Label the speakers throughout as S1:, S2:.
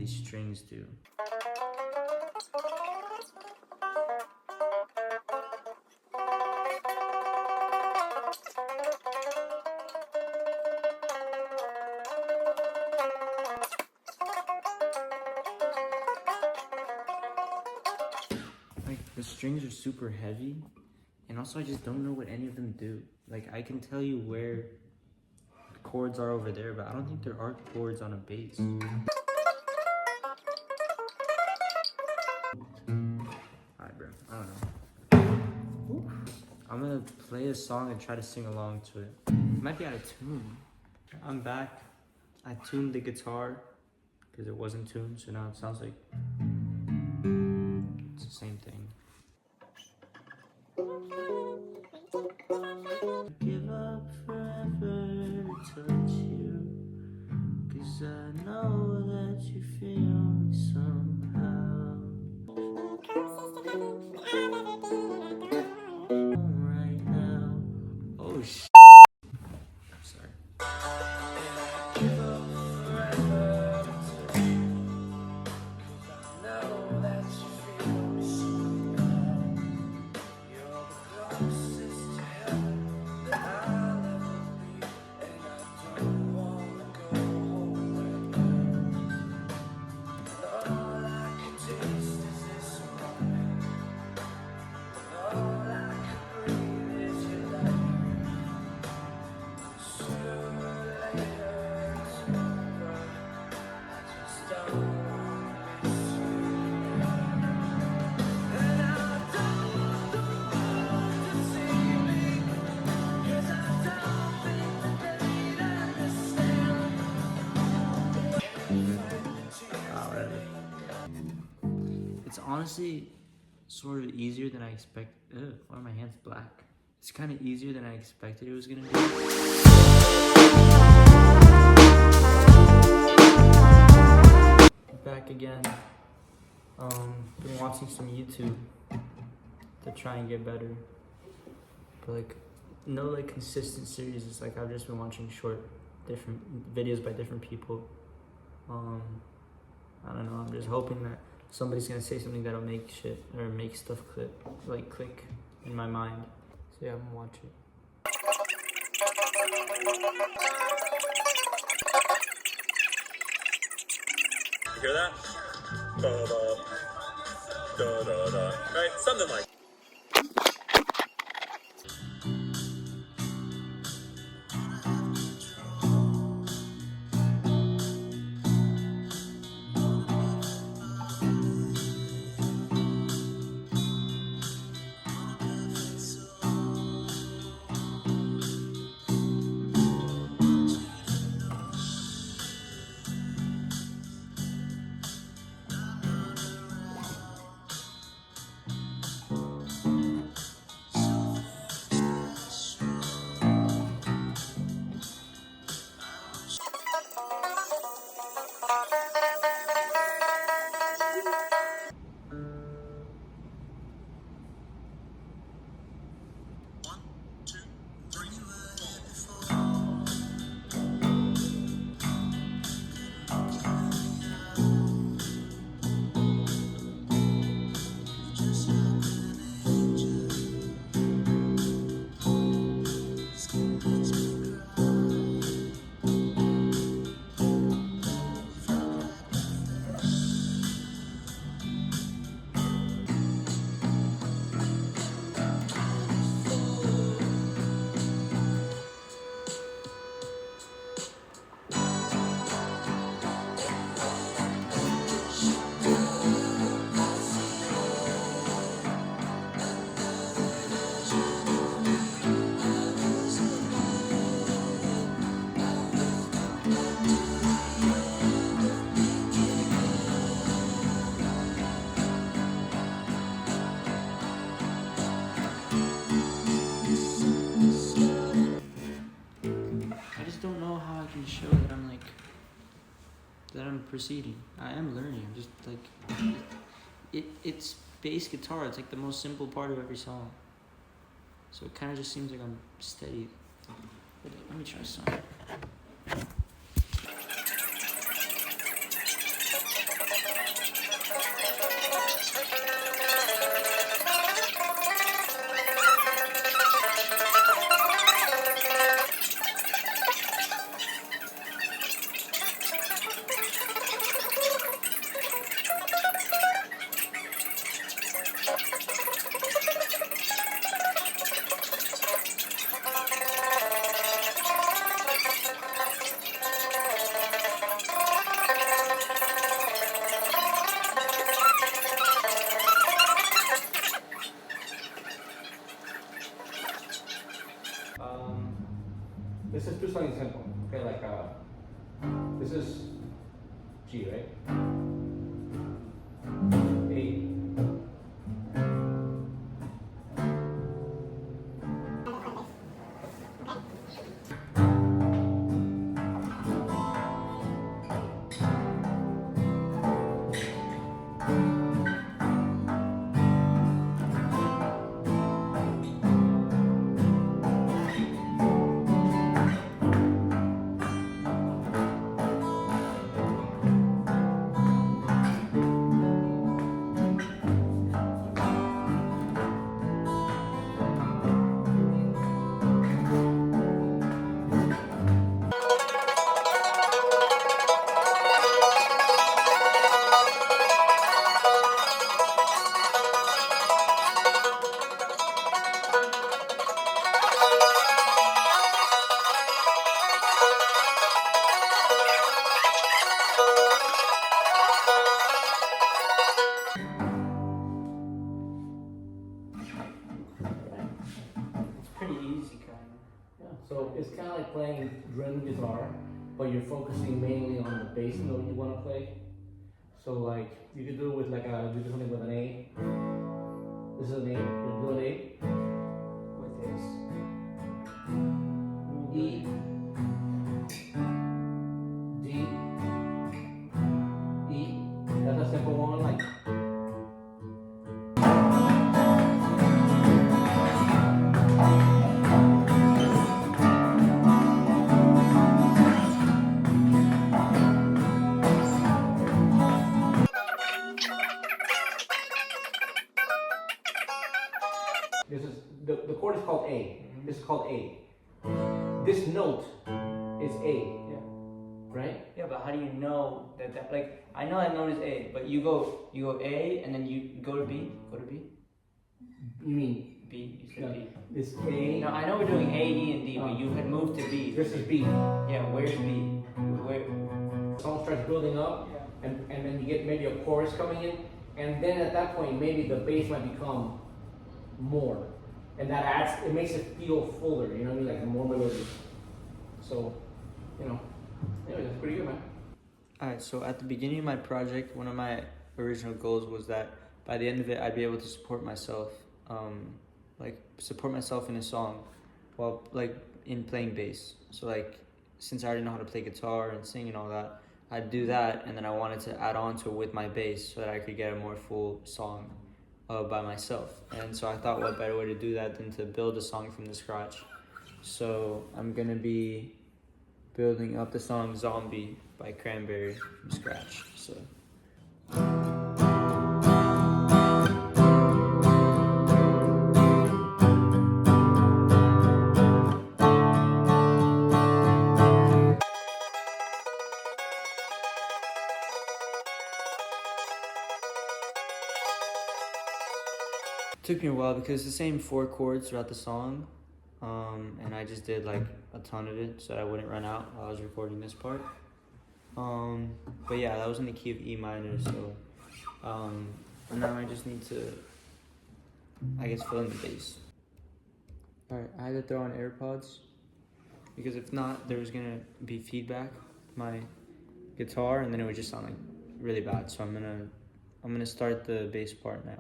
S1: these strings do. Like, the strings are super heavy, and also I just don't know what any of them do. Like, I can tell you where the chords are over there, but I don't think there are chords on a bass. Alright, bro, I don't know. I'm gonna play a song and try to sing along to it. It might be out of tune. I'm back. I tuned the guitar because it wasn't tuned, so now it sounds like it's the same thing. Give up forever to touch you, 'cause I know that you feel me somehow. Right now. Oh shit. I'm sorry. Give up forever to touch you, 'cause I know that you feel me somehow. You're the closest to heaven that I'll ever be, and I don't wanna go home right now. And all I can taste is this moment, and all I can breathe is your light. Sooner or later it's over, I just don't wanna miss you. And I don't want the world to see me, 'cause I don't think that they'd understand. It's honestly sort of easier than I expected. Why are my hands black? It's kind of easier than I expected it was gonna be. Back again. Been watching some YouTube to try and get better, but like no like consistent series. It's like I've just been watching different videos by different people. I don't know. I'm just hoping that somebody's gonna say something that'll make shit or make stuff click in my mind. So yeah, I'm gonna watch it.
S2: You hear that? Da da da da da. Right? Something like.
S1: can show that I'm like, that I'm proceeding. I am learning. I'm just like, it's bass guitar. It's like the most simple part of every song. So it kind of just seems like I'm steady. Let me try some. G, right? A.
S3: It's pretty easy, kind of.
S1: Yeah. So it's kind of like playing rhythm guitar, but you're focusing mainly on the bass note you want to play. So like you could do it with like you do something with an A. This is an A. You do an A.
S3: With this.
S1: E. D. E. That's a simple one. Like. This is the chord is called A. This is called A. This note is A.
S3: Yeah.
S1: Right?
S3: Yeah, but how do you know that like I know that note is A, but you go A and then you go to B,
S1: You mean
S3: B, you said
S1: no,
S3: B.
S1: this A?
S3: No, I know we're doing A, E, and D, but you had moved to B.
S1: This is B.
S3: Yeah, where's B? Where?
S1: The song starts building up,
S3: Yeah.
S1: and then you get maybe a chorus coming in, and then at that point maybe the bass might become more, and that adds, it makes it feel fuller. You know what I mean? Like more melodious. So, you know, anyway, that's pretty good, man.
S3: Alright, so at the beginning of my project, one of my original goals was that by the end of it, I'd be able to support myself, support myself in a song while, like, in playing bass. So, like, since I already know how to play guitar and sing and all that, I'd do that, and then I wanted to add on to it with my bass so that I could get a more full song by myself. And so I thought what better way to do that than to build a song from the scratch. So I'm gonna be building up the song Zombie by Cranberry from scratch. So it took me a while because it's the same 4 chords throughout the song. And I just did like a ton of it so that I wouldn't run out while I was recording this part. But yeah, that was in the key of E minor, so now I just need to, I guess, fill in the bass. Alright, I had to throw on AirPods because if not, there was gonna be feedback with my guitar and then it would just sound like really bad. So I'm gonna start the bass part now.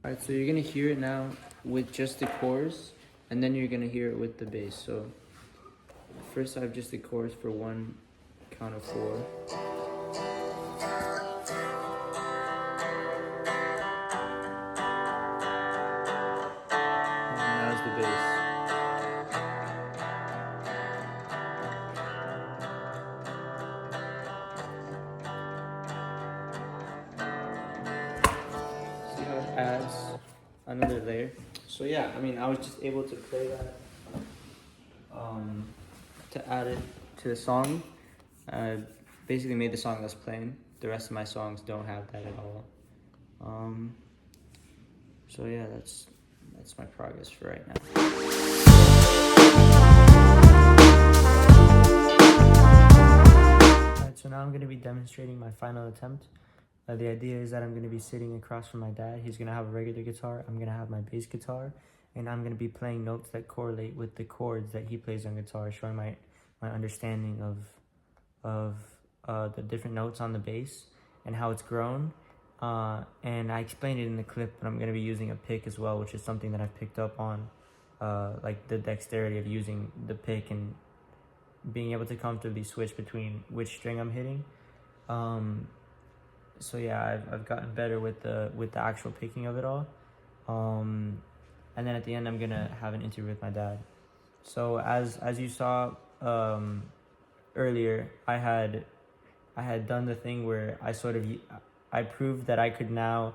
S3: Alright, so you're gonna hear it now with just the chorus, and then you're gonna hear it with the bass. So first I have just the chorus for 1 count of 4. And now's the bass. See how it adds another layer? So yeah, I mean, I was just able to play that, to add it to the song. Basically made the song that's playing. The rest of my songs don't have that at all. So yeah, that's my progress for right now. Alright, so now I'm going to be demonstrating my final attempt. The idea is that I'm going to be sitting across from my dad. He's going to have a regular guitar. I'm going to have my bass guitar. And I'm going to be playing notes that correlate with the chords that he plays on guitar, showing my understanding of the different notes on the bass and how it's grown. And I explained it in the clip, but I'm going to be using a pick as well, which is something that I've picked up on, like the dexterity of using the pick and being able to comfortably switch between which string I'm hitting. So yeah, I've gotten better with the actual picking of it all. And then at the end, I'm gonna have an interview with my dad. So as you saw earlier, I had done the thing where I proved that I could now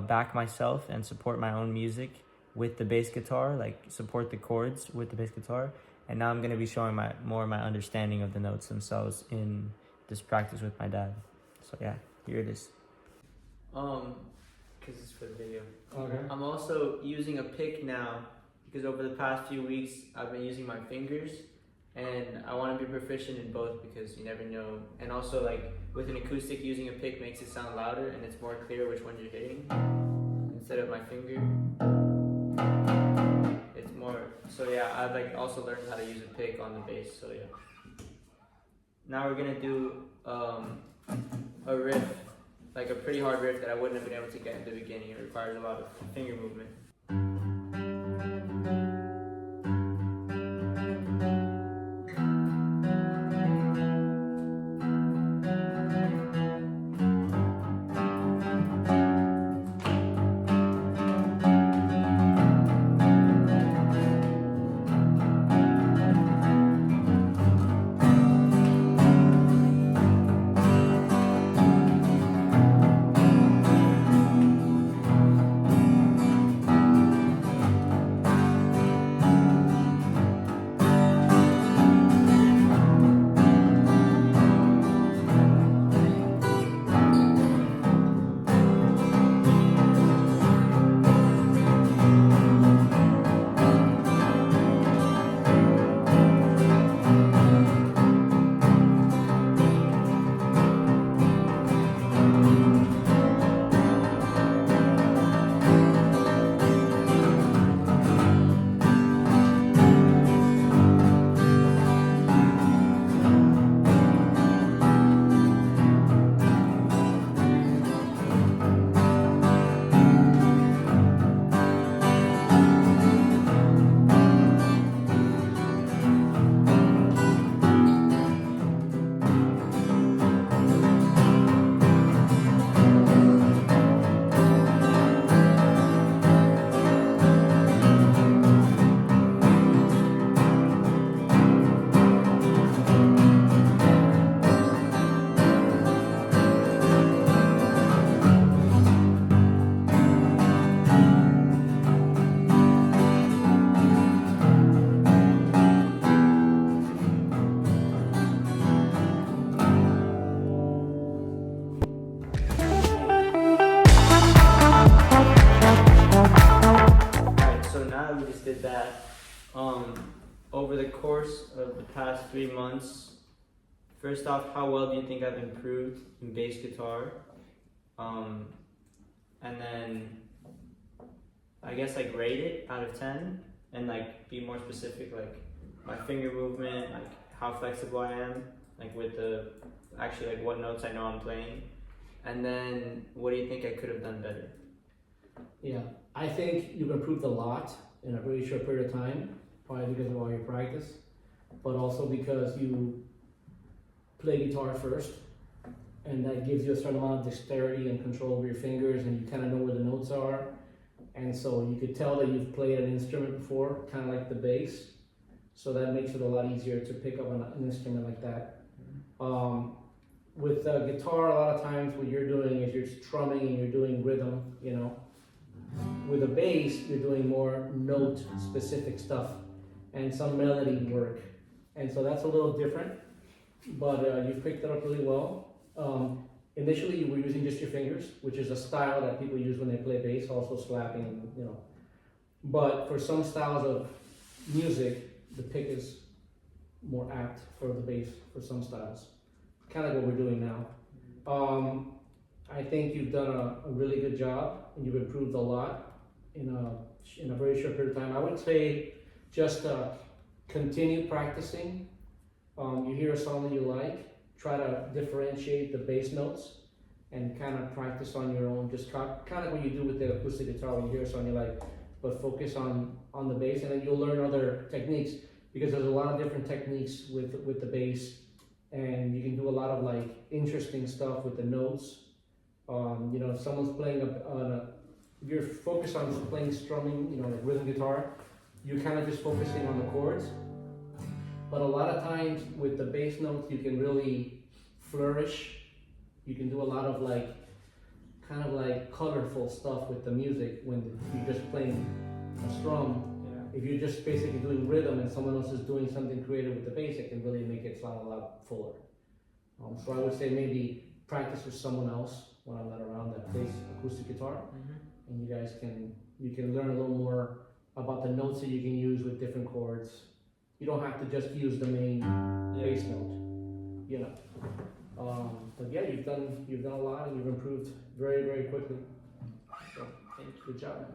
S3: back myself and support my own music with the bass guitar, like support the chords with the bass guitar. And now I'm gonna be showing more of my understanding of the notes themselves in this practice with my dad. So yeah, here it is. Because it's for the video.
S4: Okay.
S3: I'm also using a pick now because over the past few weeks I've been using my fingers, and I want to be proficient in both because you never know. And also, like with an acoustic, using a pick makes it sound louder and it's more clear which one you're hitting instead of my finger. It's more. So yeah, I've like also learned how to use a pick on the bass. So yeah. Now we're gonna do a riff. Like a pretty hard riff that I wouldn't have been able to get in the beginning. It requires a lot of finger movement. Did that. Over the course of the past 3 months, first off, how well do you think I've improved in bass guitar? And then I guess like rate it out of 10 and like be more specific, like my finger movement, like how flexible I am, like with the actually like what notes I know I'm playing. And then what do you think I could have done better?
S4: Yeah, I think you've improved a lot in a very short period of time, probably because of all your practice, but also because you play guitar first, and that gives you a certain amount of dexterity and control over your fingers, and you kind of know where the notes are, and so you could tell that you've played an instrument before, kind of like the bass, so that makes it a lot easier to pick up an instrument like that. With guitar, a lot of times what you're doing is you're strumming and you're doing rhythm, you know. With a bass, you're doing more note-specific stuff and some melody work, and so that's a little different. But you picked it up really well. initially you were using just your fingers, which is a style that people use when they play bass, also slapping, you know. But for some styles of music, the pick is more apt for the bass for some styles. Kind of like what we're doing now. I think you've done a really good job and you've improved a lot in a very short period of time. I would say just continue practicing. You hear a song that you like, try to differentiate the bass notes and kind of practice on your own. Just kind of what you do with the acoustic guitar when you hear a song you like, but focus on the bass, and then you'll learn other techniques, because there's a lot of different techniques with the bass, and you can do a lot of like interesting stuff with the notes. You know, if someone's playing if you're focused on playing strumming, you know, like rhythm guitar, you're kind of just focusing on the chords. But a lot of times with the bass notes, you can really flourish. You can do a lot of like, kind of like colorful stuff with the music when you're just playing a strum. If you're just basically doing rhythm and someone else is doing something creative with the bass, it can really make it sound a lot fuller. So I would say maybe practice with someone else when I'm not around that plays acoustic guitar, and you guys can learn a little more about the notes that you can use with different chords. You don't have to just use the main bass note, you know. But yeah, you've done a lot and you've improved very, very quickly. So, good job, man.